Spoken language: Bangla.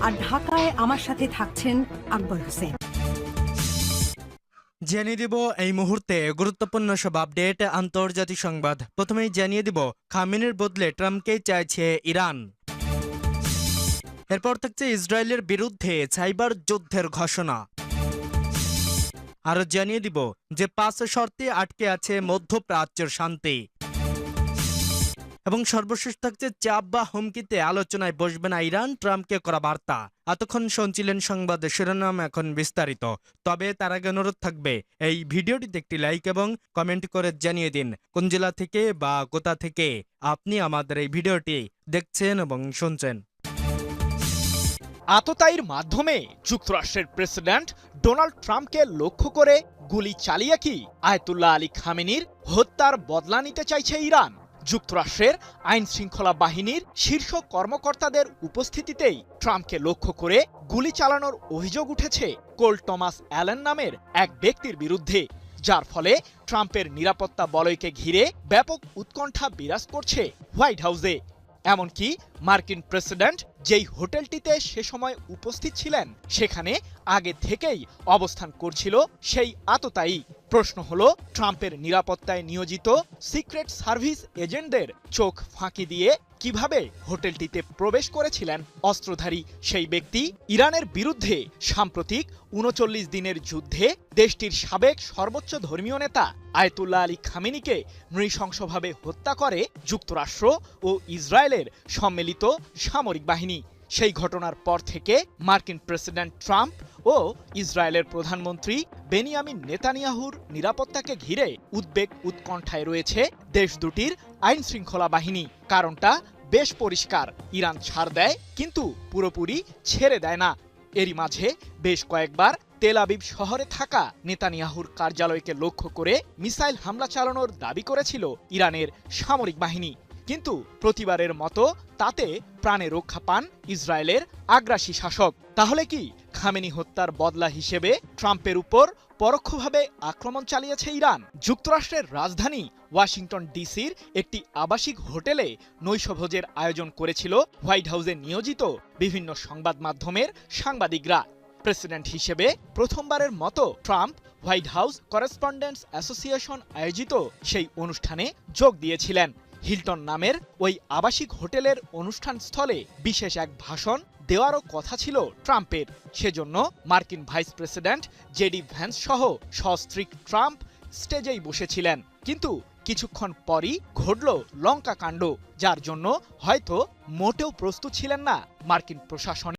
আর ঢাকায় আমার সাথে থাকছেন আকবর হোসেন। জানিয়ে দিব এই মুহূর্তে গুরুত্বপূর্ণ সব আপডেট, আন্তর্জাতিক সংবাদ। প্রথমেই জানিয়ে দিব খামেনির বদলে ট্রাম্পকেই চাইছে ইরান। এরপর থাকছে ইসরায়েলের বিরুদ্ধে সাইবার যুদ্ধের ঘোষণা। আরো জানিয়ে দিব যে 5 শর্তে আটকে আছে মধ্যপ্রাচ্যের শান্তি। এবং সর্বশেষ থাকছে চাপ বা হুমকিতে আলোচনায় বসবে না ইরান, ট্রাম্পকে করা বার্তা। এতক্ষণ শুনছিলেন সংবাদ শিরোনাম, এখন বিস্তারিত। তবে তার আগে অনুরোধ থাকবে এই ভিডিওটিতে একটি লাইক এবং কমেন্ট করে জানিয়ে দিন কোন জেলা থেকে বা কোথা থেকে আপনি আমাদের এই ভিডিওটি দেখছেন এবং শুনছেন। আততায়ীর মাধ্যমে যুক্তরাষ্ট্রের প্রেসিডেন্ট ডোনাল্ড ট্রাম্পকে লক্ষ্য করে গুলি চালিয়ে কি আয়াতুল্লাহ আলী খামেনির হত্যার বদলা নিতে চাইছে ইরান? যুক্তরাষ্ট্রের আইন শৃঙ্খলা বাহিনীর শীর্ষ কর্মকর্তাদের উপস্থিতিতেই ট্রাম্পকে লক্ষ্য করে গুলি চালানোর অভিযোগ উঠেছে কোল টমাস অ্যালেন নামের এক ব্যক্তির বিরুদ্ধে, যার ফলে ট্রাম্পের নিরাপত্তা বলয়কে ঘিরে ব্যাপক উৎকণ্ঠা বিরাজ করছে হোয়াইট হাউসে। এমনকি মার্কিন প্রেসিডেন্ট যেই হোটেলটিতে সে সময় উপস্থিত ছিলেন সেখানে আগে থেকেই অবস্থান করছিল সেই আততায়ী। প্রশ্ন হলো, ট্রাম্পের নিরাপত্তায় নিয়োজিত সিক্রেট সার্ভিস এজেন্টদের চোখ ফাঁকি দিয়ে কিভাবে হোটেলটিতে প্রবেশ করেছিলেন অস্ত্রধারী সেই ব্যক্তি? ইরানের বিরুদ্ধে সাম্প্রতিক ৩৯ দিনের যুদ্ধে দেশটির সাবেক সর্বোচ্চ ধর্মীয় নেতা আয়াতুল্লাহ আলী খামেনিকে নৃশংসভাবে হত্যা করে যুক্তরাষ্ট্র ও ইসরায়েলের সম্মিলিত সামরিক বাহিনী। সেই ঘটনার পর থেকে মার্কিন প্রেসিডেন্ট ট্রাম্প ও ইসরায়েলের প্রধানমন্ত্রী বেনিয়ামিন নেতানিয়াহুর নিরাপত্তাকে ঘিরে উদ্বেগ উৎকণ্ঠায় রয়েছে দেশ দুটির আইন শৃঙ্খলা বাহিনী। কারণটা বেশ পরিষ্কার, ইরান ছাড় দেয় কিন্তু পুরোপুরি ছেড়ে দেয় না। এরই মাঝে বেশ কয়েকবার তেল আবিব শহরে থাকা নেতানিয়াহুর কার্যালয়কে লক্ষ্য করে মিসাইল হামলা চালানোর দাবি করেছিল ইরানের সামরিক বাহিনী, কিন্তু প্রতিবারের মতো তাতে প্রাণে রক্ষা পান ইসরায়েলের আগ্রাসী শাসক। তাহলে কি খামেনি হত্যার বদলা হিসেবে ট্রাম্পের উপর পরোক্ষভাবে আক্রমণ চালিয়েছে ইরান? যুক্তরাষ্ট্রের রাজধানী ওয়াশিংটন ডিসির একটি আবাসিক হোটেলে নৈশভোজের আয়োজন করেছিল হোয়াইট হাউসে নিয়োজিত বিভিন্ন সংবাদ মাধ্যমের সাংবাদিকরা। প্রেসিডেন্ট হিসেবে প্রথমবারের মতো Trump white house correspondents association আয়োজিত সেই অনুষ্ঠানে যোগ দিয়েছিলেন। হিলটন নামের ওই আবাসিক হোটেলের অনুষ্ঠানস্থলে বিশেষ এক ভাষণ দেওয়ারও কথা ছিল ট্রাম্পের। সেজন্য মার্কিন ভাইস প্রেসিডেন্ট জেডি ভ্যান্স সহ সস্ত্রীক ট্রাম্প স্টেজেই বসেছিলেন। কিন্তু কিছুক্ষণ পরই ঘটল লঙ্কা কাণ্ড, যার জন্য হয়তো মোটেও প্রস্তুত ছিলেন না মার্কিন প্রশাসন।